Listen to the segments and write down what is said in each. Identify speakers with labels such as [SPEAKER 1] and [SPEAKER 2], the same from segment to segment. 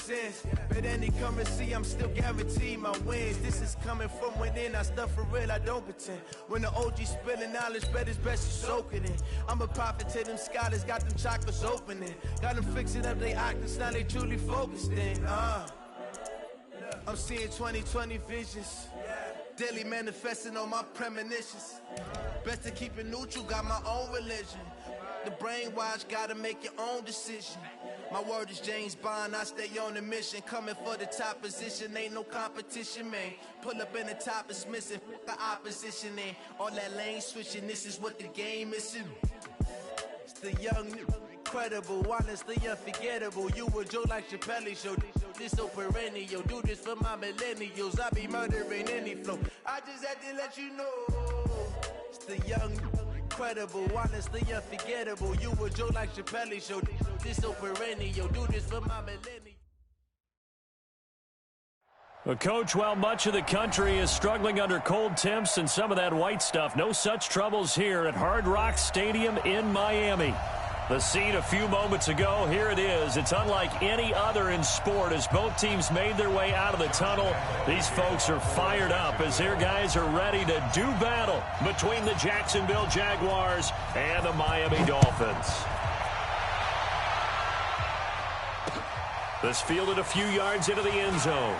[SPEAKER 1] sense. But any come and see, I'm still guaranteed my wins. This is coming from within, I stuff for real, I don't pretend. When the OG spilling knowledge, bet it's best you soak it in. I'm a prophet to them scholars, got them chakras opening. Got them fixing up they octaves, now they truly focused in. I'm seeing 2020 visions. Daily manifesting on my premonitions. Best to keep it neutral, got my own religion. The brainwash, gotta make your own decision. My word is James Bond, I stay on a mission. Coming for the top position, ain't no competition, man. Pull up in the top, it's missing, the opposition ain't. All that lane switching, this is what the game is. It's the young, incredible, honestly unforgettable. You a Joe like Chappelle show. This so perennial, do this for my millennials. I be murdering any flow. I just had to let you know. It's the young, incredible, honestly unforgettable. You a Joe like Chappelle show. This so perennial, do this for my millennials.
[SPEAKER 2] Well, Coach, while much of the country is struggling under cold temps and some of that white stuff, no such troubles here at Hard Rock Stadium in Miami. The scene a few moments ago, here it is. It's unlike any other in sport as both teams made their way out of the tunnel. These folks are fired up as their guys are ready to do battle between the Jacksonville Jaguars and the Miami Dolphins. This fielded a few yards into the end zone.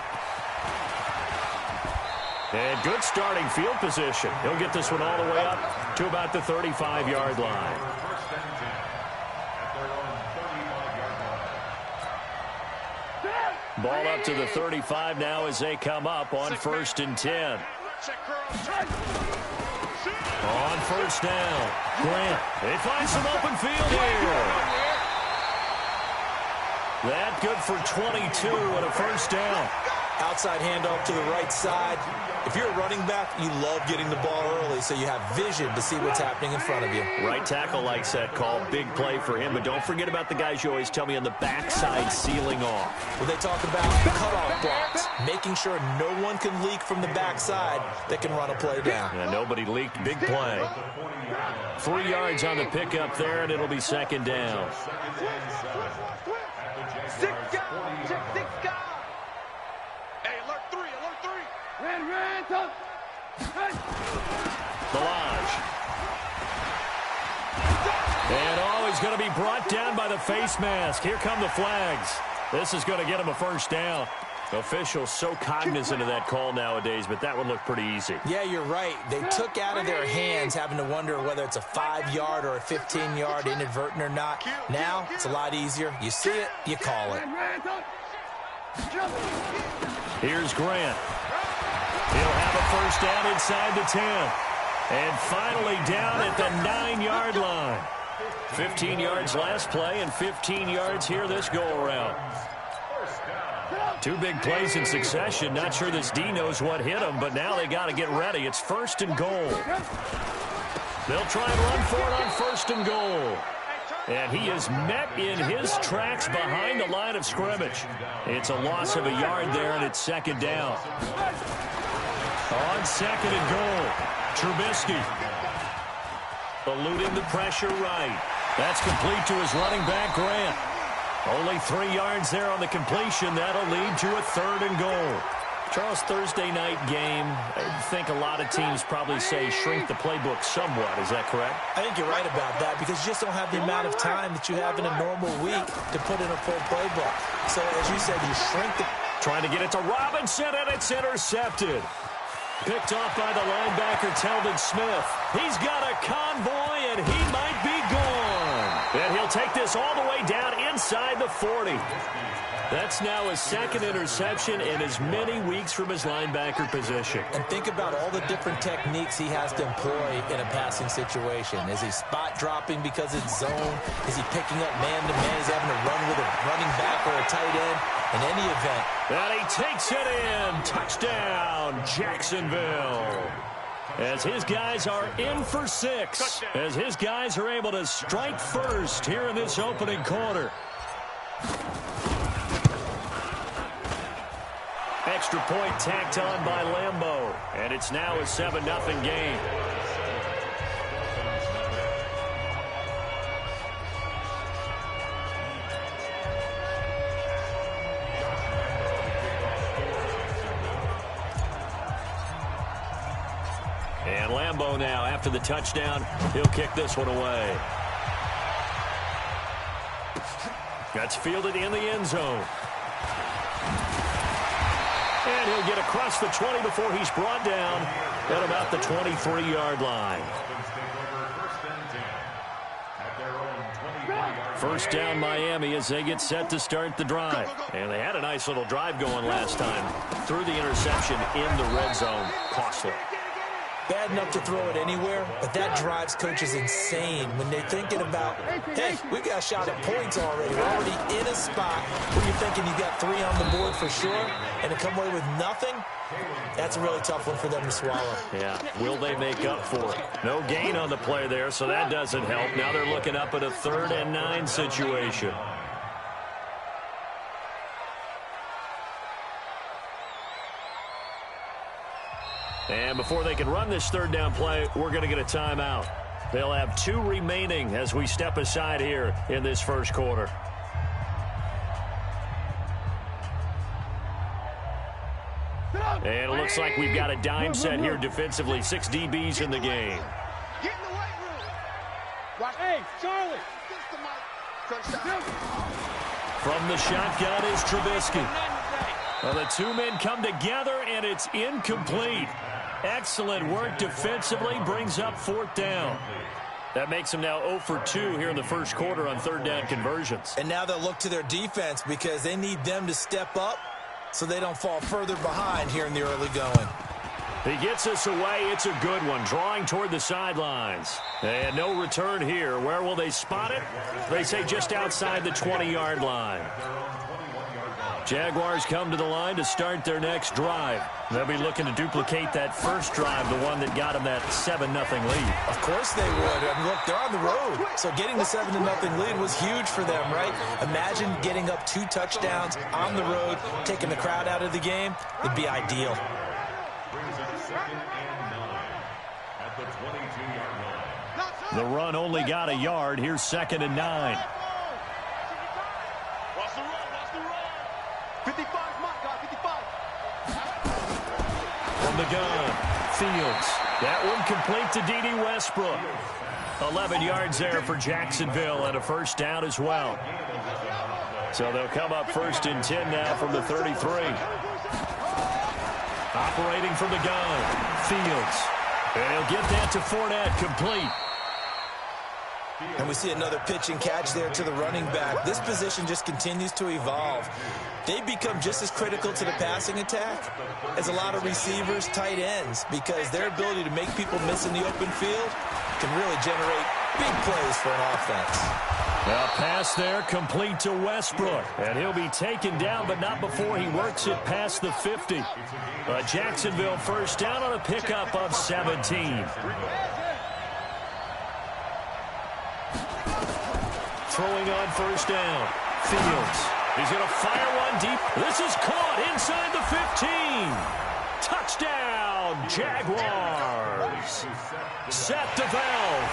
[SPEAKER 2] And good starting field position. He'll get this one all the way up to about the 35-yard line. Ball up to the 35 now as they come up on 1st and 10. On first down, Grant. They find some open field here. That good for 22 and a first down.
[SPEAKER 3] Outside handoff to the right side. If you're a running back, you love getting the ball early so you have vision to see what's happening in front of you.
[SPEAKER 2] Right tackle likes that call. Big play for him. But don't forget about the guys you always tell me on the backside sealing off.
[SPEAKER 3] Well, they talk about cutoff blocks, making sure no one can leak from the backside that can run a play down.
[SPEAKER 2] And nobody leaked. Big play. 3 yards on the pickup there, and it'll be 2nd down. Balaj. And he's going to be brought down by the face mask. Here come the flags. This is going to get him a first down. Officials so cognizant of that call nowadays, but that one looked pretty easy.
[SPEAKER 3] Yeah, you're right. They took out of their hands having to wonder whether it's a 5-yard or a 15-yard inadvertent or not. Now, it's a lot easier. You see it, you call it.
[SPEAKER 2] Here's Grant. He'll have a first down inside the 10. And finally down at the 9-yard line. 15 yards last play and 15 yards here this go-around. 2 big plays in succession. Not sure this D knows what hit him, but now they got to get ready. It's 1st and goal. They'll try and run for it on 1st and goal. And he is met in his tracks behind the line of scrimmage. It's a loss of a yard there, and it's 2nd down. On 2nd and goal, Trubisky eluding the pressure right. That's complete to his running back, Grant. Only 3 yards there on the completion. That'll lead to a 3rd and goal. Charles, Thursday night game, I think a lot of teams probably say shrink the playbook somewhat. Is that correct?
[SPEAKER 3] I think you're right about that because you just don't have the amount of time that you have in a normal week to put in a full playbook. So, as you said, you shrink the...
[SPEAKER 2] Trying to get it to Robinson, and it's intercepted. Picked off by the linebacker, Telvin Smith. He's got a convoy, and he might be gone. And he'll take this all the way down inside the 40. That's now his 2nd interception in as many weeks from his linebacker position.
[SPEAKER 3] And think about all the different techniques he has to employ in a passing situation. Is he spot dropping because it's zone? Is he picking up man-to-man? Is he having to run with a running back or a tight end? In any event.
[SPEAKER 2] And he takes it in. Touchdown, Jacksonville. As his guys are in for 6. As his guys are able to strike first here in this opening quarter. Extra point tacked on by Lambeau. And it's now a 7-0 game. combo now. After the touchdown, he'll kick this one away. That's fielded in the end zone. And he'll get across the 20 before he's brought down at about the 23-yard line. First down Miami as they get set to start the drive. And they had a nice little drive going last time. Threw the interception in the red zone. Costly.
[SPEAKER 3] Bad enough to throw it anywhere, but that drives coaches insane when they're thinking about, hey, we got a shot at points already. We're already in a spot where you're thinking you got 3 on the board for sure, and to come away with nothing, that's a really tough one for them to swallow.
[SPEAKER 2] Yeah, will they make up for it? No gain on the play there, so that doesn't help. Now they're looking up at a 3rd and 9 situation. And before they can run this 3rd down play, we're going to get a timeout. They'll have 2 remaining as we step aside here in this first quarter. And it looks like we've got a dime set here defensively. 6 DBs in the game.
[SPEAKER 4] Get in the weight room. Hey, Charlie.
[SPEAKER 2] From the shotgun is Trubisky. Well, the 2 men come together, and it's incomplete. Excellent work defensively, brings up 4th down. That makes them now 0 for 2 here in the first quarter on 3rd down conversions.
[SPEAKER 3] And now they'll look to their defense because they need them to step up so they don't fall further behind here in the early going.
[SPEAKER 2] He gets us away. It's a good one, drawing toward the sidelines. And no return here. Where will they spot it? They say just outside the 20-yard line. Jaguars come to the line to start their next drive. They'll be looking to duplicate that first drive, the one that got them that 7-0 lead.
[SPEAKER 3] Of course they would. And look, they're on the road. So getting the 7-0 lead was huge for them, right? Imagine getting up 2 touchdowns on the road, taking the crowd out of the game. It'd be ideal.
[SPEAKER 2] The run only got a yard. Here's 2nd and 9.
[SPEAKER 4] Watch the run. 55, Micah, 55.
[SPEAKER 2] From the gun, Fields. That one complete to D.D. Westbrook. 11 yards there for Jacksonville and a first down as well. So they'll come up 1st and 10 now from the 33. Operating from the gun, Fields. And he'll get that to Fournette, complete.
[SPEAKER 3] And we see another pitch and catch there to the running back. This position just continues to evolve. They become just as critical to the passing attack as a lot of receivers, tight ends, because their ability to make people miss in the open field can really generate big plays for an offense.
[SPEAKER 2] A pass there complete to Westbrook. And he'll be taken down, but not before he works it past the 50. A Jacksonville first down on a pickup of 17. Throwing on first down. Fields. He's going to fire one deep. This is caught inside the 15. Touchdown, Jaguars. Seth DeValve,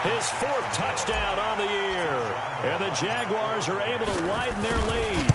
[SPEAKER 2] his 4th touchdown on the year. And the Jaguars are able to widen their lead.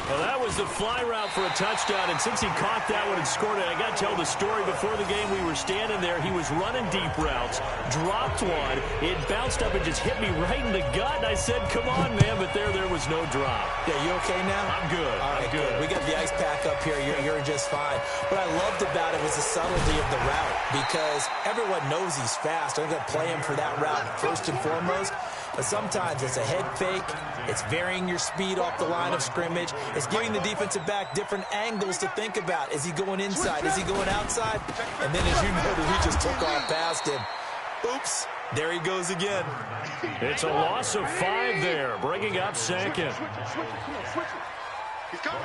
[SPEAKER 2] Well, that was the fly route for a touchdown, and since he caught that one and scored it, I got to tell the story. Before the game, we were standing there. He was running deep routes, dropped one. It bounced up and just hit me right in the gut, and I said, come on, man, but there was no drop.
[SPEAKER 3] Yeah, you okay now?
[SPEAKER 2] I'm good.
[SPEAKER 3] All right,
[SPEAKER 2] I'm good.
[SPEAKER 3] We got the ice pack up here. You're just fine. What I loved about it was the subtlety of the route, because everyone knows he's fast. They're going to play him for that route first and foremost. But sometimes it's a head fake. It's varying your speed off the line of scrimmage. It's giving the defensive back different angles to think about. Is he going inside? Is he going outside? And then, as you noted, he just took off past him. Oops. There he goes again.
[SPEAKER 2] It's a loss of 5 there, bringing up 2nd.
[SPEAKER 4] He's coming.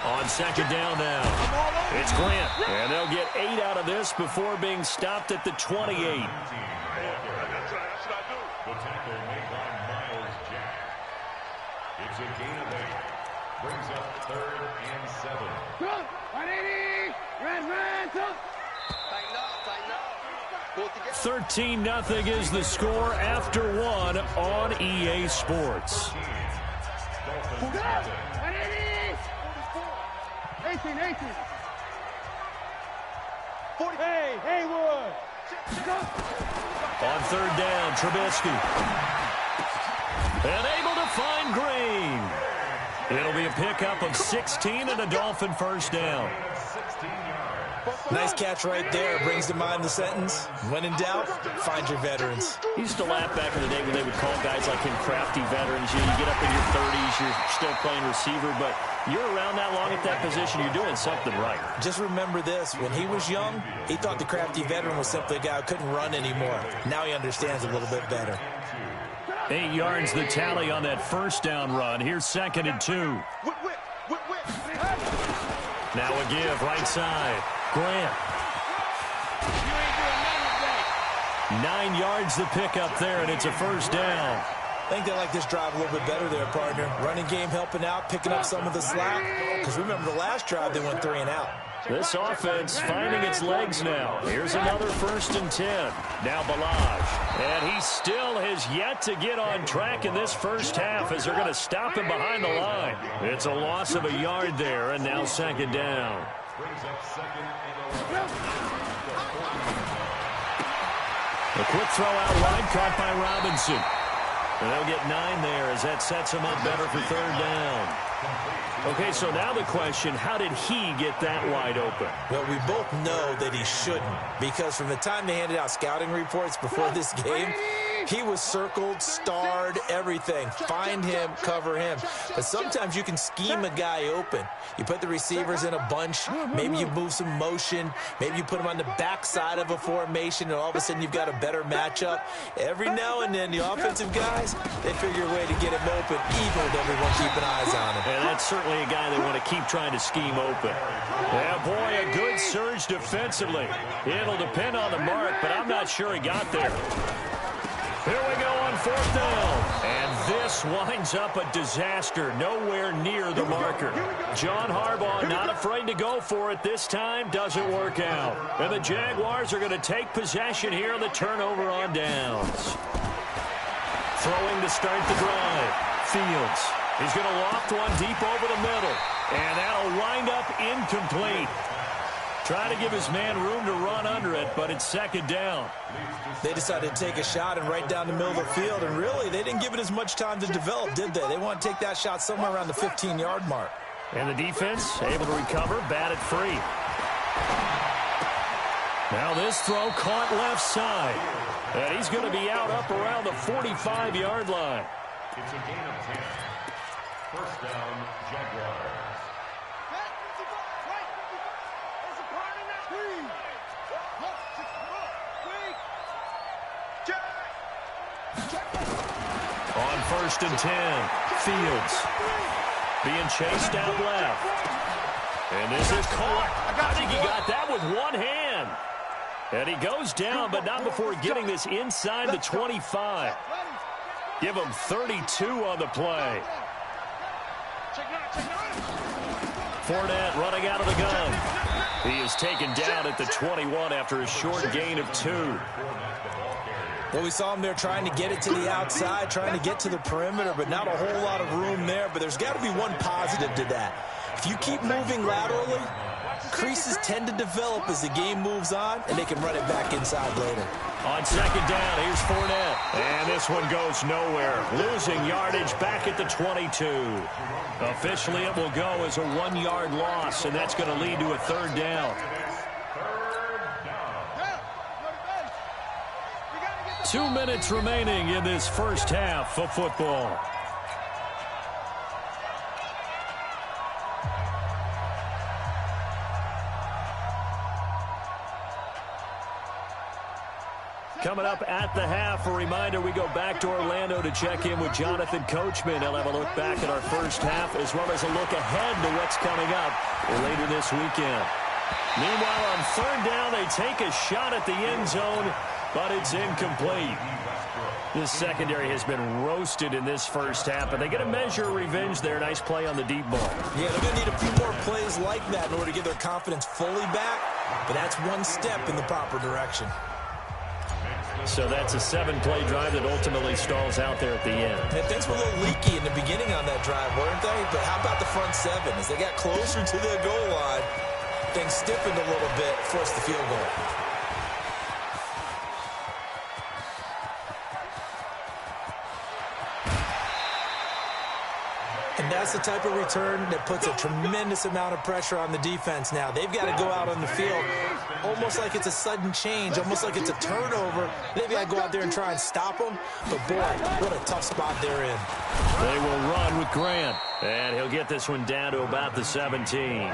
[SPEAKER 2] On 2nd down now, it's Grant. And they'll get 8 out of this before being stopped at the 28.
[SPEAKER 4] That's what I do. The tackle made by Miles Jack. It's a gain of 8. Brings up 3rd and 7. 180. Red, tighten up.
[SPEAKER 2] 13-0 is the score after 1 on EA Sports.
[SPEAKER 5] Hey, Haywood.
[SPEAKER 2] On third down, Trubisky. And able to find Green. It'll be a pickup of 16 and a Dolphin first down.
[SPEAKER 3] Nice catch right there. Brings to mind the sentence, when in doubt, find your veterans.
[SPEAKER 2] He used to laugh back in the day when they would call guys like him crafty veterans. You get up in your 30s, you're still playing receiver, but you're around that long at that position, you're doing something right.
[SPEAKER 3] Just remember this. When he was young, he thought the crafty veteran was simply a guy who couldn't run anymore. Now he understands a little bit better.
[SPEAKER 2] 8 yards the tally on that first down run. Here's 2nd and 2. Now a give, right side. Grant. 9 yards the pickup there, and it's a first down.
[SPEAKER 3] I think they like this drive a little bit better there, partner. Running game helping out, picking up some of the slack. Because remember the last drive, they went 3 and out.
[SPEAKER 2] This offense finding its legs now. Here's another 1st and 10. Now Balaj. And he still has yet to get on track in this first half as they're going to stop him behind the line. It's a loss of a yard there, and now 2nd down. A quick throw out wide, caught by Robinson. And they'll get 9 there as that sets him up better for 3rd down. Okay, so now the question, how did he get that wide open?
[SPEAKER 3] Well, we both know that he shouldn't, because from the time they handed out scouting reports before this game, he was circled, starred, everything. Find him, cover him. But sometimes you can scheme a guy open. You put the receivers in a bunch. Maybe you move some motion. Maybe you put them on the backside of a formation, and all of a sudden you've got a better matchup. Every now and then, the offensive guys, they figure a way to get him open, even with everyone keeping eyes on him.
[SPEAKER 2] And that's certainly a guy they want to keep trying to scheme open. Yeah, boy, a good surge defensively. It'll depend on the mark, but I'm not sure he got there. Here we go on 4th down. And this winds up a disaster. Nowhere near the marker. John Harbaugh not afraid to go for it this time. Doesn't work out. And the Jaguars are going to take possession here on the turnover on downs. Throwing to start the drive. Fields. He's going to loft one deep over the middle. And that'll wind up incomplete. Trying to give his man room to run under it, but it's 2nd down.
[SPEAKER 3] They decided to take a shot and right down the middle of the field, and really, they didn't give it as much time to develop, did they? They want to take that shot somewhere around the 15-yard mark.
[SPEAKER 2] And the defense able to recover, bat it free. Now this throw caught left side. And he's going to be out up around the 45-yard line.
[SPEAKER 4] It's a gain of 10. First down, Jaguars.
[SPEAKER 2] On 1st and 10, Fields being chased out left. And this is caught. I think he got that with one hand. And he goes down, but not before getting this inside the 25. Give him 32 on the play. Fournette running out of the gun. He is taken down at the 21 after a short gain of 2.
[SPEAKER 3] Well, we saw him there trying to get it to the outside, trying to get to the perimeter, but not a whole lot of room there. But there's got to be one positive to that. If you keep moving laterally, creases tend to develop as the game moves on, and they can run it back inside later.
[SPEAKER 2] On 2nd down, here's Fournette. And this one goes nowhere. Losing yardage back at the 22. Officially, it will go as a 1-yard loss, and that's going to lead to a 3rd down. 2 minutes remaining in this first half of football. Coming up at the half, a reminder, we go back to Orlando to check in with Jonathan Coachman. He'll have a look back at our first half as well as a look ahead to what's coming up later this weekend. Meanwhile, on 3rd down, they take a shot at the end zone, but it's incomplete. This secondary has been roasted in this first half, but they get a measure of revenge there. Nice play on the deep ball.
[SPEAKER 3] Yeah, they're going to need a few more plays like that in order to get their confidence fully back, but that's one step in the proper direction.
[SPEAKER 2] So that's a 7-play drive that ultimately stalls out there at the end.
[SPEAKER 3] And things were a little leaky in the beginning on that drive, weren't they? But how about the front 7? As they got closer to the goal line, things stiffened a little bit, forced the field goal. And that's the type of return that puts a tremendous amount of pressure on the defense now. They've got to go out on the field almost like it's a sudden change, almost like it's a turnover. They've got to go out there and try and stop them. But, boy, what a tough spot they're in.
[SPEAKER 2] They will run with Grant. And he'll get this one down to about the 17.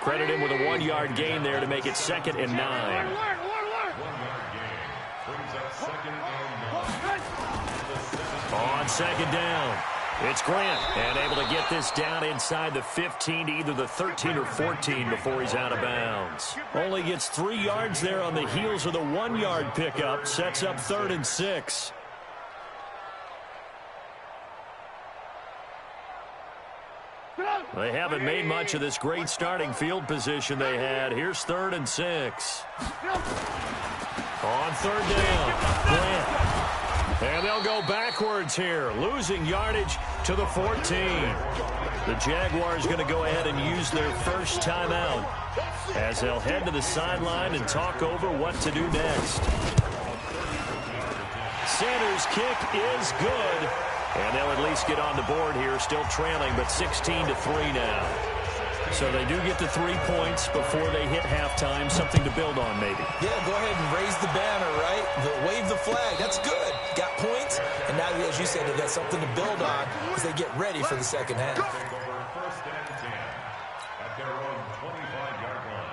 [SPEAKER 2] Credit him with a 1-yard gain there to make it 2nd and 9.
[SPEAKER 4] 1-yard gain brings up 2nd and 9.
[SPEAKER 2] On 2nd down, it's Grant, and able to get this down inside the 15 to either the 13 or 14 before he's out of bounds. Only gets 3 yards there on the heels of the 1-yard pickup. Sets up 3rd and 6. They haven't made much of this great starting field position they had. Here's 3rd and 6. On 3rd down, Grant. And they'll go backwards here, losing yardage to the 14. The Jaguars going to go ahead and use their first timeout as they'll head to the sideline and talk over what to do next. Sanders' kick is good, and they'll at least get on the board here, still trailing, but 16 to 3 now. So they do get to 3 points before they hit halftime, something to build on maybe. Yeah, go ahead and raise the banner, right? Wave the flag. That's good. Got points, and now, as you said, they got something to build on as they get ready for the second half.
[SPEAKER 4] First and 10 at their own 25-yard line.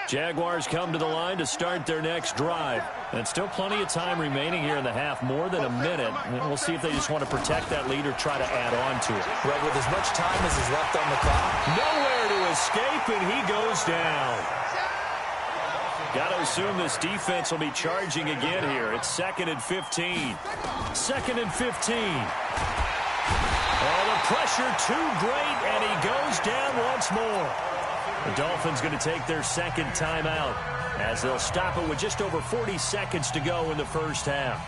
[SPEAKER 2] Jaguars come to the line to start their next drive. And still plenty of time remaining here in the half, more than a minute. And we'll see if they just want to protect that lead or try to add on to it.
[SPEAKER 3] Right, with as much time as is left on the clock.
[SPEAKER 2] Nowhere to escape, and he goes down. Got to assume this defense will be charging again here. It's 2nd and 15. 2nd and 15. Oh, the pressure too great, and he goes down once more. The Dolphins going to take their second timeout as they'll stop it with just over 40 seconds to go in the first half.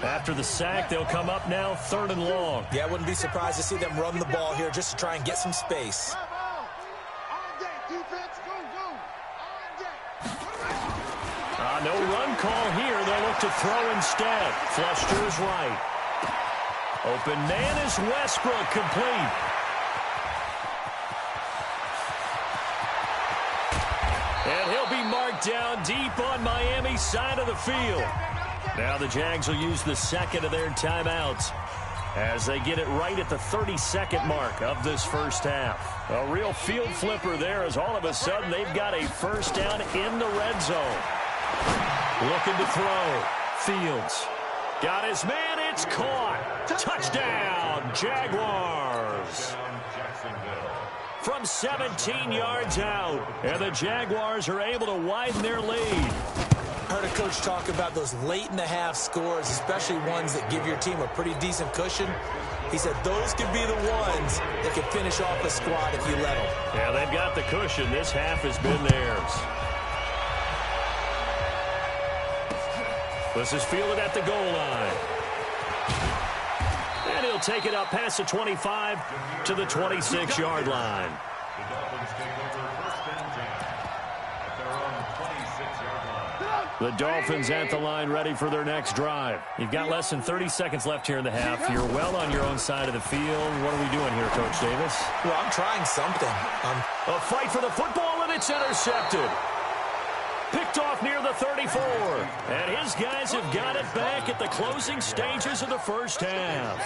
[SPEAKER 2] After the sack, they'll come up now 3rd and long.
[SPEAKER 3] Yeah, I wouldn't be surprised to see them run the ball here just to try and get some space.
[SPEAKER 2] No run call here. They'll look to throw instead. Flush to his right. Open man is Westbrook, complete. And he'll be marked down deep on Miami's side of the field. Now the Jags will use the second of their timeouts as they get it right at the 32nd mark of this first half. A real field flipper there as all of a sudden they've got a first down in the red zone. Looking to throw. Fields. Got his man. It's caught. Touchdown, Jaguars. From 17 yards out. And the Jaguars are able to widen their lead.
[SPEAKER 3] Heard a coach talk about those late-in-the-half scores, especially ones that give your team a pretty decent cushion. He said those could be the ones that could finish off a squad if you let them.
[SPEAKER 2] Yeah, they've got the cushion. This half has been theirs. This is fielded at the goal line. And he'll take it up past the 25 to the 26-yard line.
[SPEAKER 4] The Dolphins take over first and 10 at their own 26-yard line.
[SPEAKER 2] The Dolphins at the line ready for their next drive. You've got less than 30 seconds left here in the half. You're well on your own side of the field. What are we doing here, Coach Davis?
[SPEAKER 3] Well, I'm trying something.
[SPEAKER 2] A fight for the football, and it's intercepted. Picked off near the 34. And his guys have got it back at the closing stages of the first half.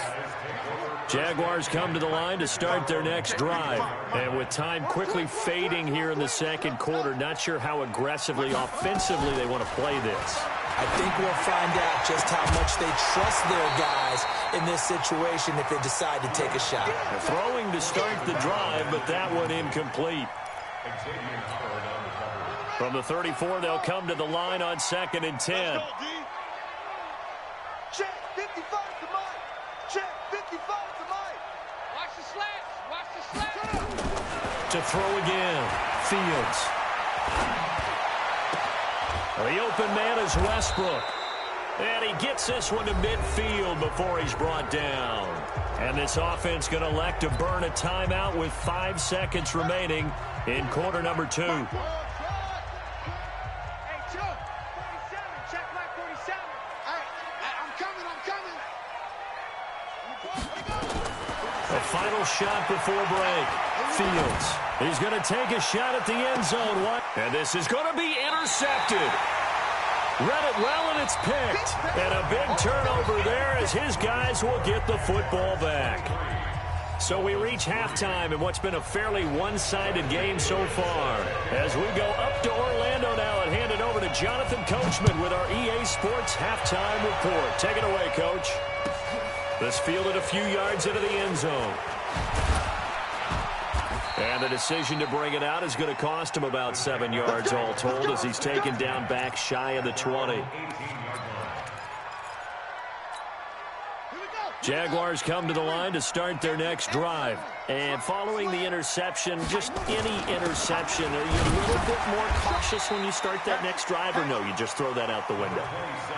[SPEAKER 2] Jaguars come to the line to start their next drive. And with time quickly fading here in the second quarter, not sure how aggressively, offensively they want to play this.
[SPEAKER 3] I think we'll find out just how much they trust their guys in this situation if they decide to take a shot.
[SPEAKER 2] Throwing to start the drive, but that one incomplete. From the 34, they'll come to the line on 2nd and 10.
[SPEAKER 6] Check 55 to Mike. Check 55 to Mike. Watch the slats. Watch the slats.
[SPEAKER 2] To throw again. Fields. The open man is Westbrook. And he gets this one to midfield before he's brought down. And this offense going to elect to burn a timeout with 5 seconds remaining in quarter number 2. Final shot before break. Fields. He's going to take a shot at the end zone. And this is going to be intercepted. Read it well, and it's picked. And a big turnover there as his guys will get the football back. So we reach halftime in what's been a fairly one-sided game so far. As we go up to Orlando now and hand it over to Jonathan Coachman with our EA Sports halftime report. Take it away, Coach. This fielded a few yards into the end zone. And the decision to bring it out is going to cost him about 7 yards all told as he's taken down back shy of the 20. Jaguars come to the line to start their next drive. And following the interception, just any interception, are you a little bit more cautious when you start that next drive, or no, you just throw that out the window?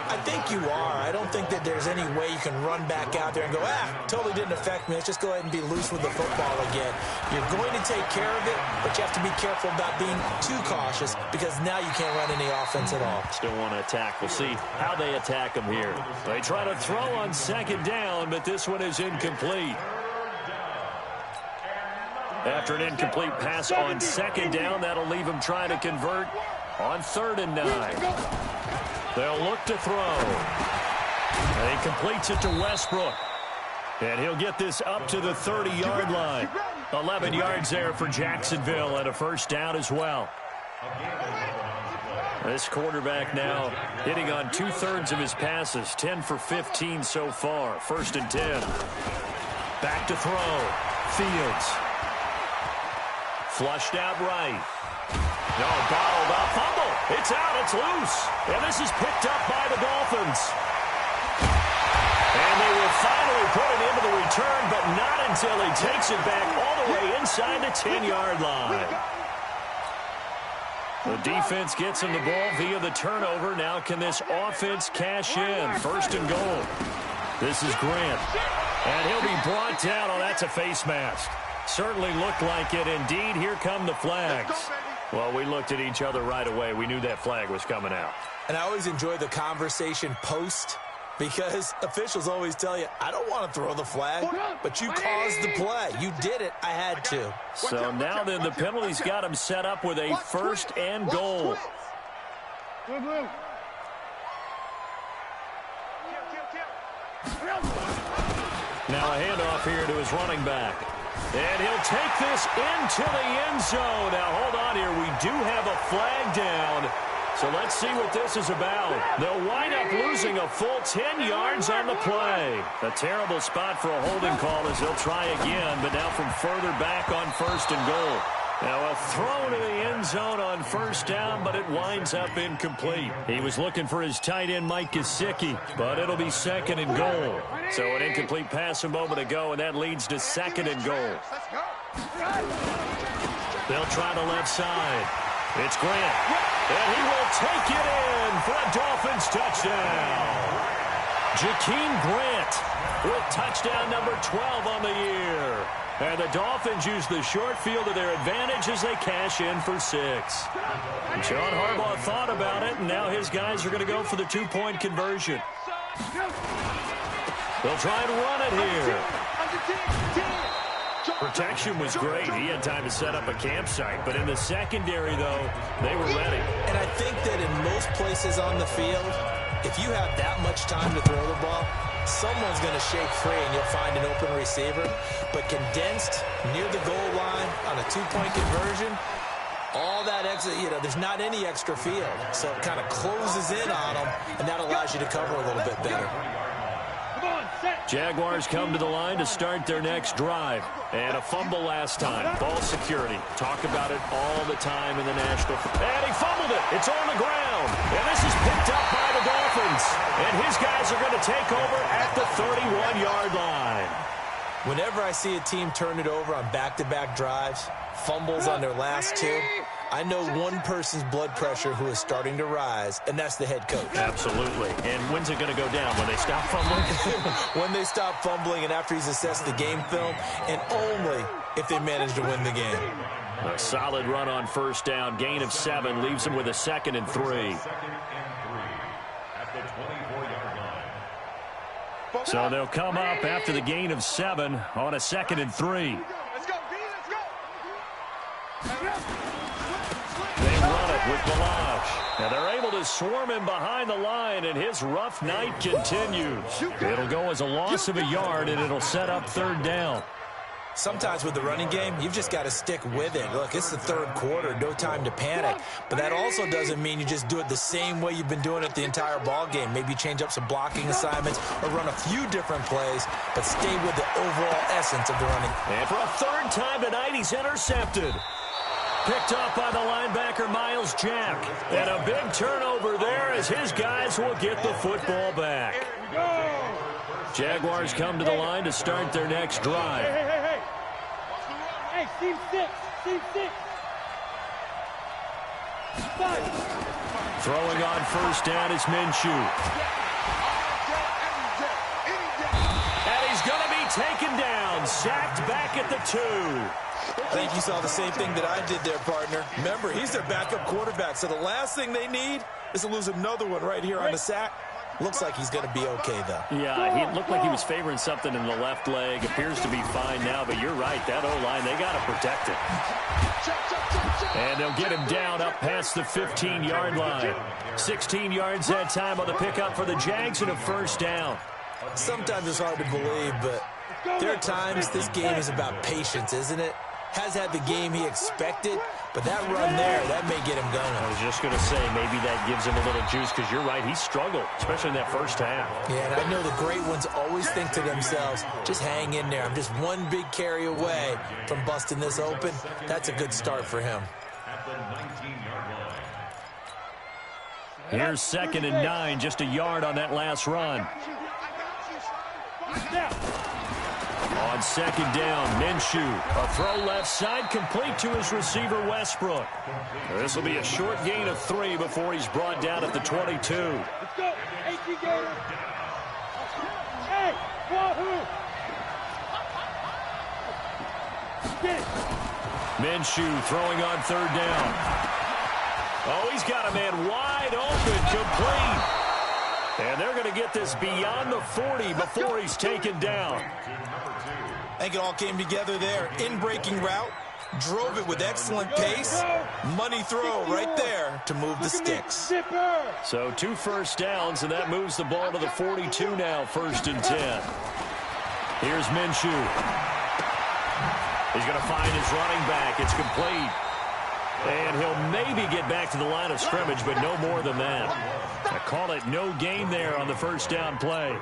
[SPEAKER 3] I think you are. I don't think that there's any way you can run back out there and go, totally didn't affect me. Let's just go ahead and be loose with the football again. You're going to take care of it, but you have to be careful about being too cautious because now you can't run any offense at all.
[SPEAKER 2] Still want to attack. We'll see how they attack him here. They try to throw on 2nd down, but this one is incomplete. After an incomplete pass on 2nd down, that'll leave him trying to convert on 3rd and 9. They'll look to throw. And he completes it to Westbrook. And he'll get this up to the 30-yard line. 11 yards there for Jacksonville and a first down as well. This quarterback now hitting on 2/3 of his passes, 10 for 15 so far. 1st and 10. Back to throw. Fields. Flushed out right. No, bottled up. Fumble. It's out. It's loose. And this is picked up by the Dolphins. And they will finally put it into the return, but not until he takes it back all the way inside the 10-yard line. The defense gets him the ball via the turnover. Now can this offense cash in? 1st and goal. This is Grant. And he'll be brought down. Oh, that's a face mask. Certainly looked like it. Indeed, here come the flags. Well, we looked at each other right away. We knew that flag was coming out.
[SPEAKER 3] And I always enjoy the conversation post because officials always tell you, I don't want to throw the flag, but you caused the play. You did it. I had to.
[SPEAKER 2] So now then the penalty's got him set up with a 1st and goal. Now a handoff here to his running back. And he'll take this into the end zone. Now, hold on here. We do have a flag down. So let's see what this is about. They'll wind up losing a full 10 yards on the play. A terrible spot for a holding call as they'll try again, but now from further back on 1st and goal. Now a throw to the end zone on 1st down, but it winds up incomplete. He was looking for his tight end, Micah, but it'll be 2nd and goal. So an incomplete pass a moment ago, and that leads to 2nd and goal. They'll try the left side. It's Grant. And he will take it in for a Dolphins touchdown. Jakeem Grant with touchdown number 12 on the year. And the Dolphins use the short field to their advantage as they cash in for 6. And John Harbaugh thought about it, and now his guys are going to go for the 2-point conversion. They'll try and run it here. Protection was great. He had time to set up a campsite. But in the secondary, though, they were ready.
[SPEAKER 3] And I think that in most places on the field, if you have that much time to throw the ball, someone's going to shake free and you'll find an open receiver. But condensed near the goal line on a 2-point conversion, All that extra, there's not any extra field. So it kind of closes in on them, and that allows you to cover a little bit better.
[SPEAKER 2] Jaguars come to the line to start their next drive. And a fumble last time. Ball security. Talk about it all the time in the National. And he fumbled it. It's on the ground. And this is picked up by the Dolphins. And his guys are going to take over at the 31-yard line.
[SPEAKER 3] Whenever I see a team turn it over on back-to-back drives, fumbles on their last two, I know one person's blood pressure who is starting to rise, and that's the head coach.
[SPEAKER 2] Absolutely. And when's it going to go down? When they stop fumbling?
[SPEAKER 3] When they stop fumbling and after he's assessed the game film, and only if they manage to win the game.
[SPEAKER 2] A solid run on first down. Gain of 7 leaves him with a 2nd and 3. So they'll come up after the gain of 7 on a 2nd and 3.
[SPEAKER 6] Let's go, B, let's go.
[SPEAKER 2] They run it with Balaj. And they're able to swarm him behind the line, and his rough night continues. It'll go as a loss of a yard, and it'll set up 3rd down.
[SPEAKER 3] Sometimes with the running game, you've just got to stick with it. Look, it's the 3rd quarter, no time to panic. But that also doesn't mean you just do it the same way you've been doing it the entire ball game. Maybe change up some blocking assignments or run a few different plays, but stay with the overall essence of the running.
[SPEAKER 2] And for a 3rd time tonight, he's intercepted. Picked up by the linebacker, Miles Jack. And a big turnover there as his guys will get the football back. Jaguars come to the line to start their next drive.
[SPEAKER 5] Hey, team 6.
[SPEAKER 2] Throwing on first down is Minshew. And he's going to be taken down, sacked back at the 2.
[SPEAKER 3] I think you saw the same thing that I did there, partner. Remember, he's their backup quarterback, so the last thing they need is to lose another one right here on the sack. Looks like he's going to be okay, though.
[SPEAKER 2] Yeah, he looked like he was favoring something in the left leg. Appears to be fine now, but you're right. That O-line, they got to protect it. And they'll get him down up past the 15-yard line. 16 yards that time on the pickup for the Jags and a 1st down.
[SPEAKER 3] Sometimes it's hard to believe, but there are times this game is about patience, isn't it? Has had the game he expected, but that run there, that may get him going.
[SPEAKER 2] I was just going to say, maybe that gives him a little juice, because you're right, he struggled, especially in that first half.
[SPEAKER 3] Yeah, and I know the great ones always think to themselves, just hang in there. I'm just one big carry away from busting this open. That's a good start for him.
[SPEAKER 2] Here's 2nd and 9, just a yard on that last run. On 2nd down, Minshew. A throw left side, complete to his receiver, Westbrook. This will be a short gain of 3 before he's brought down at the 22.
[SPEAKER 5] Let's go. Hey, Wahoo.
[SPEAKER 2] Minshew throwing on 3rd down. Oh, he's got a man wide open, complete. And they're going to get this beyond the 40 before he's taken down.
[SPEAKER 3] I think it all came together there. In-breaking route, drove it with excellent pace. Money throw right there to move the sticks.
[SPEAKER 2] So 2 first downs, and that moves the ball to the 42 now, 1st and 10. Here's Minshew. He's going to find his running back. It's complete. And he'll maybe get back to the line of scrimmage, but no more than that. I call it no gain there on the 1st down play.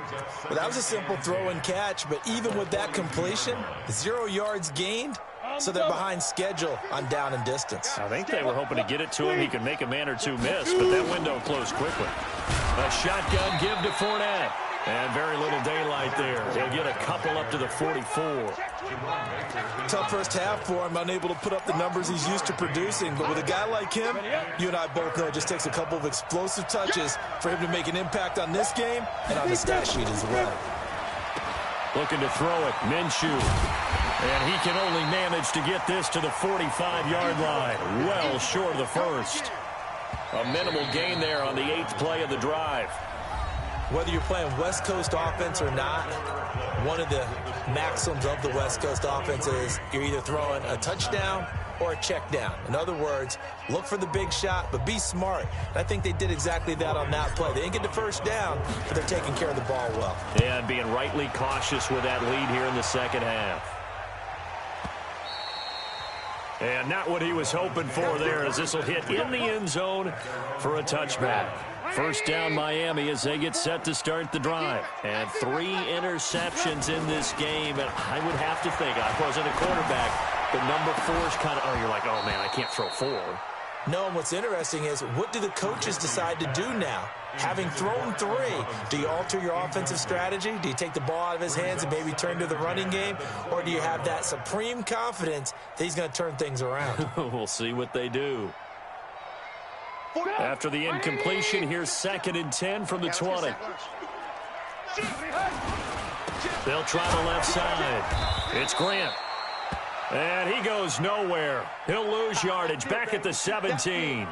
[SPEAKER 3] Well, that was a simple throw and catch, but even with that completion, 0 yards gained, so they're behind schedule on down and distance.
[SPEAKER 2] I think they were hoping to get it to him. He could make a man or two miss, but that window closed quickly. A shotgun give to Fournette. And very little daylight there. He'll get a couple up to the 44.
[SPEAKER 3] Tough first half for him, unable to put up the numbers he's used to producing. But with a guy like him, you and I both know it just takes a couple of explosive touches for him to make an impact on this game and on the stat sheet as well.
[SPEAKER 2] Looking to throw it, Minshew. And he can only manage to get this to the 45-yard line. Well short of the 1st. A minimal gain there on the 8th play of the drive.
[SPEAKER 3] Whether you're playing West Coast offense or not, one of the maxims of the West Coast offense is you're either throwing a touchdown or a check down. In other words, look for the big shot, but be smart. And I think they did exactly that on that play. They didn't get the 1st down, but they're taking care of the ball well.
[SPEAKER 2] Yeah, and being rightly cautious with that lead here in the 2nd half. And not what he was hoping for there, as this will hit in the end zone for a touchback. First down Miami as they get set to start the drive. And 3 interceptions in this game. And I would have to think, I wasn't a quarterback, but number 4 is kind of, you're like, oh, man, I can't throw 4.
[SPEAKER 3] No, and what's interesting is, what do the coaches decide to do now? Having thrown 3, do you alter your offensive strategy? Do you take the ball out of his hands and maybe turn to the running game? Or do you have that supreme confidence that he's going to turn things around?
[SPEAKER 2] We'll see what they do. After the incompletion, here's 2nd and 10 from the 20. They'll try the left side. It's Grant. And he goes nowhere. He'll lose yardage back at the 17.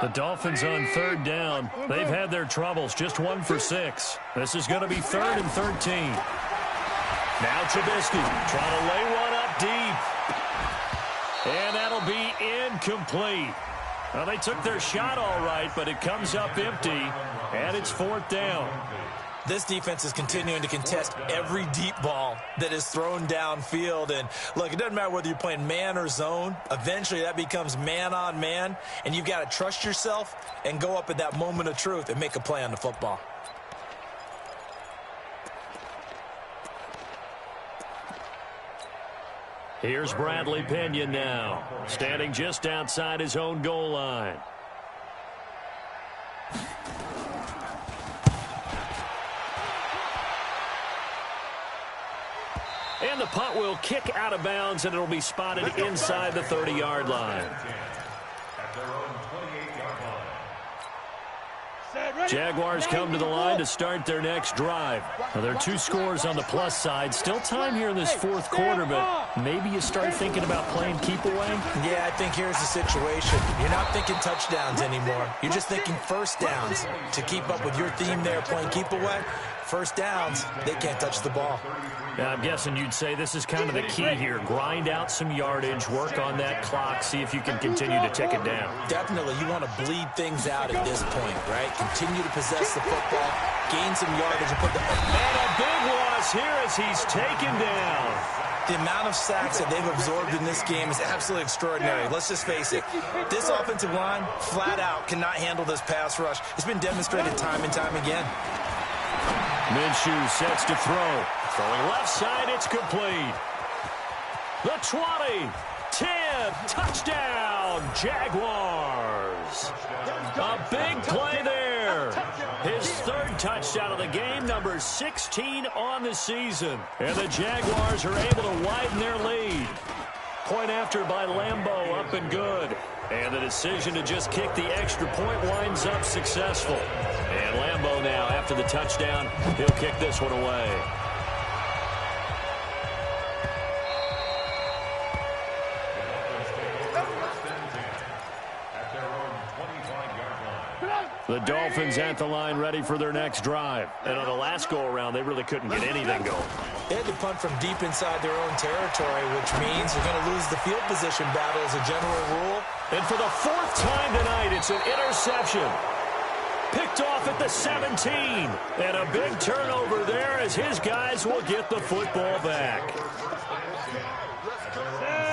[SPEAKER 2] The Dolphins on 3rd down. They've had their troubles, just 1 for 6. This is going to be 3rd and 13. Now Trubisky trying to lay one up deep. And that'll be incomplete. Well, they took their shot all right, but it comes up empty, and it's 4th down.
[SPEAKER 3] This defense is continuing to contest every deep ball that is thrown downfield. And, look, it doesn't matter whether you're playing man or zone. Eventually, that becomes man-on-man, and you've got to trust yourself and go up at that moment of truth and make a play on the football.
[SPEAKER 2] Here's Bradley Pinion now, standing just outside his own goal line. And the punt will kick out of bounds, and it'll be spotted inside the 30-yard line. Jaguars come to the line to start their next drive. Now, there are 2 scores on the plus side. Still time here in this 4th quarter, but maybe you start thinking about playing keep away?
[SPEAKER 3] Yeah, I think here's the situation. You're not thinking touchdowns anymore. You're just thinking first downs. To keep up with your theme there, playing keep away, first downs, they can't touch the ball.
[SPEAKER 2] Now, I'm guessing you'd say this is kind of the key here. Grind out some yardage, work on that clock, see if you can continue to tick it down.
[SPEAKER 3] Definitely, you want to bleed things out at this point, right? Continue to possess the football, gain some yardage, and put the...
[SPEAKER 2] And a big loss here as he's taken down.
[SPEAKER 3] The amount of sacks that they've absorbed in this game is absolutely extraordinary. Let's just face it. This offensive line, flat out, cannot handle this pass rush. It's been demonstrated time and time again.
[SPEAKER 2] Minshew sets to throw. Throwing left side, it's complete. The 20, 10, touchdown, Jaguars. A big play there. His 3rd touchdown of the game, number 16 on the season. And the Jaguars are able to widen their lead. Point after by Lambeau, up and good. And the decision to just kick the extra point winds up successful. And Lambeau now, after the touchdown, he'll kick this one away. The Dolphins at the line ready for their next drive. And on the last go-around, they really couldn't get anything going.
[SPEAKER 3] They had to punt from deep inside their own territory, which means they're going to lose the field position battle as a general rule.
[SPEAKER 2] And for the 4th time tonight, it's an interception. Picked off at the 17. And a big turnover there as his guys will get the football back.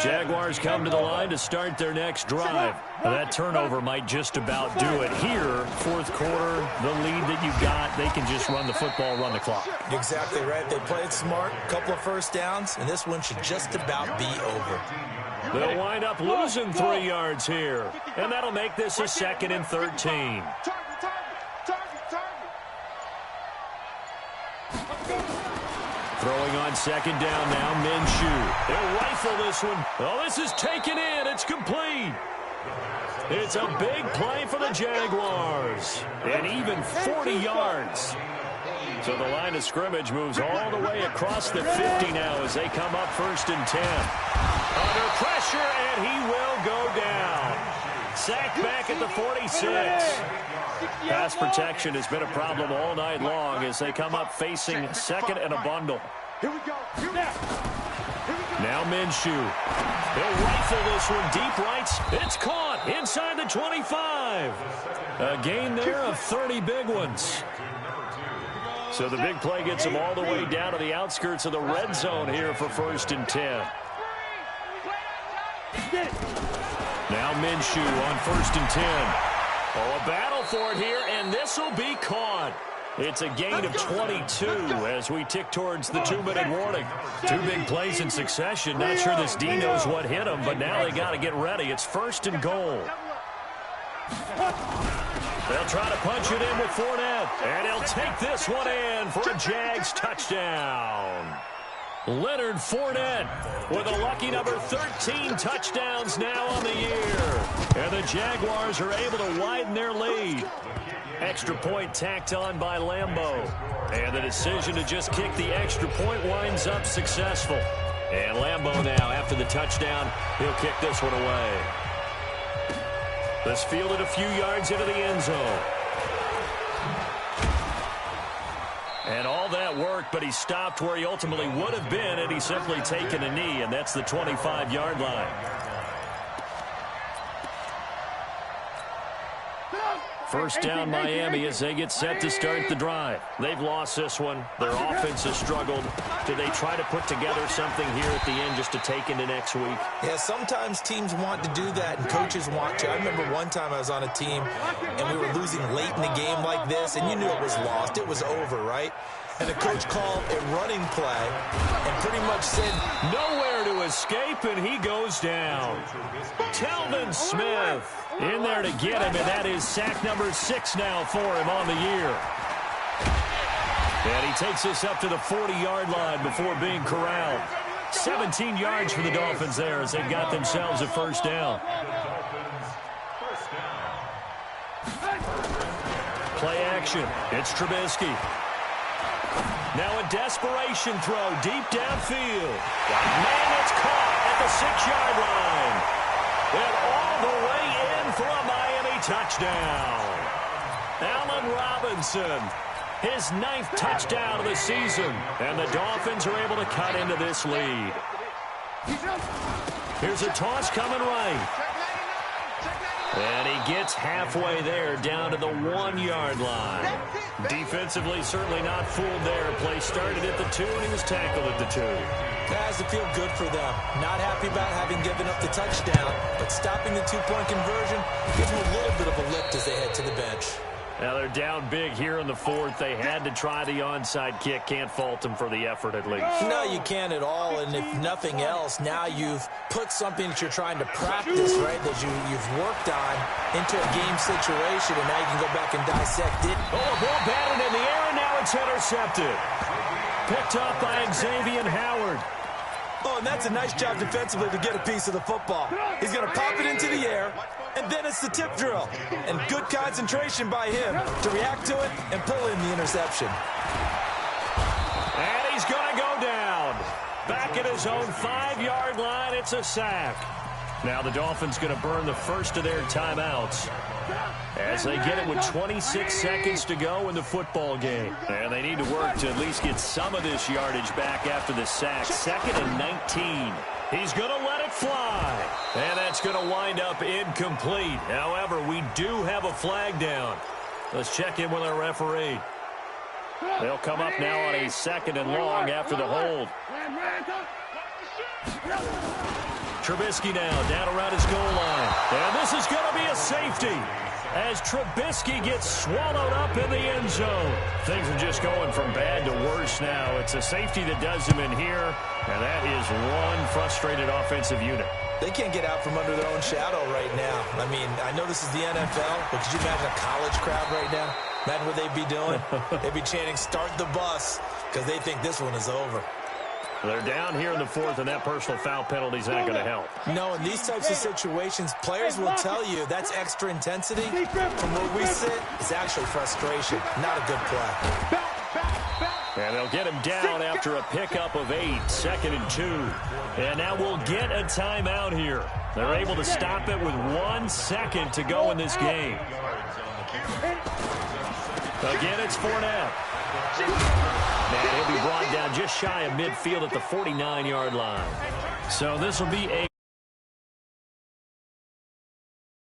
[SPEAKER 2] Jaguars come to the line to start their next drive. Now, that turnover might just about do it here. 4th quarter, the lead that you've got, they can just run the football, run the clock.
[SPEAKER 3] Exactly right. They played smart, a couple of first downs, and this one should just about be over.
[SPEAKER 2] They'll wind up losing 3 yards here, and that'll make this a 2nd and 13. Throwing on 2nd down now, Minshew. They'll rifle this one. Oh, this is taken in. It's complete. It's a big play for the Jaguars. And even 40 yards. So the line of scrimmage moves all the way across the 50 now as they come up 1st and 10. Under pressure, and he will go down. Sacked back at the 46. Pass protection has been a problem all night long as they come up facing 2nd and a bundle.
[SPEAKER 5] Here we go.
[SPEAKER 2] Now Minshew. He'll rifle this one deep right. It's caught inside the 25. A gain there of 30 big ones. So the big play gets them all the way down to the outskirts of the red zone here for 1st and 10. Now Minshew on 1st and 10. Oh, a battle for it here, and this will be caught. It's a gain of 22 as we tick towards the 2-minute warning. 2 big plays in succession. Not sure this D knows what hit him, but now they got to get ready. It's 1st and goal. They'll try to punch it in with Fournette, and he'll take this one in for a Jags touchdown. Leonard Fournette with a lucky number 13 touchdowns now on the year. And the Jaguars are able to widen their lead. Extra point tacked on by Lambeau. And the decision to just kick the extra point winds up successful. And Lambeau now, after the touchdown, he'll kick this one away. This fielded a few yards into the end zone. And all that work, but he stopped where he ultimately would have been had he simply taken a knee, and that's the 25-yard line. First down Miami as they get set to start the drive. They've lost this one. Their offense has struggled. Do they try to put together something here at the end just to take into next week?
[SPEAKER 3] Yeah, sometimes teams want to do that and coaches want to. I remember one time I was on a team and we were losing late in the game like this, and you knew it was lost. It was over, right? And the coach called a running play and pretty much said,
[SPEAKER 2] nowhere to escape, and he goes down. Telvin Smith in there to get him, and that is sack number 6 now for him on the year. And he takes this up to the 40-yard line before being corralled. 17 yards for the Dolphins there as they've got themselves a first down. Play action. It's Trubisky. Now a desperation throw deep downfield. Man, it's caught at the 6-yard line. And all the way in for a Miami touchdown. Allen Robinson, his 9th touchdown of the season. And the Dolphins are able to cut into this lead. Here's a toss coming right. And he gets halfway there down to the 1-yard line. Defensively, certainly not fooled there. Play started at the 2, and he was tackled at the 2.
[SPEAKER 3] That has to feel good for them. Not happy about having given up the touchdown, but stopping the 2-point conversion gives them a little bit of a lift as they head to the bench.
[SPEAKER 2] Now they're down big here in the 4th. They had to try the onside kick. Can't fault them for the effort at least.
[SPEAKER 3] No, you can't at all. And if nothing else, now you've put something that you're trying to practice, right, that you've worked on into a game situation, and now you can go back and dissect it.
[SPEAKER 2] Oh, a ball batted in the air, and now it's intercepted. Picked up by Xavier Howard.
[SPEAKER 3] Oh, and that's a nice job defensively to get a piece of the football. He's going to pop it into the air, and then it's the tip drill. And good concentration by him to react to it and pull in the interception.
[SPEAKER 2] And he's going to go down. Back at his own 5-yard line, it's a sack. Now the Dolphins going to burn the first of their timeouts as they get it with 26 seconds to go in the football game. And they need to work to at least get some of this yardage back after the sack. 2nd and 19. He's going to let it fly. And that's going to wind up incomplete. However, we do have a flag down. Let's check in with our referee. They'll come up now on a 2nd and long after the hold. Trubisky now down around his goal line. And this is going to be a safety as Trubisky gets swallowed up in the end zone. Things are just going from bad to worse now. It's a safety that does him in here, and that is one frustrated offensive unit.
[SPEAKER 3] They can't get out from under their own shadow right now. I mean, I know this is the NFL, but could you imagine a college crowd right now? Imagine what they'd be doing. They'd be chanting, "Start the bus," because they think this one is over.
[SPEAKER 2] They're down here in the 4th, and that personal foul penalty is not going to help.
[SPEAKER 3] No, in these types of situations, players will tell you that's extra intensity. From where we sit, it's actually frustration. Not a good play.
[SPEAKER 2] And they'll get him down after a pickup of 8, 2nd and 2. And now we'll get a timeout here. They're able to stop it with 1 second to go in this game. Again, it's Fournette. And he'll be brought down just shy of midfield at the 49-yard line. So this will be a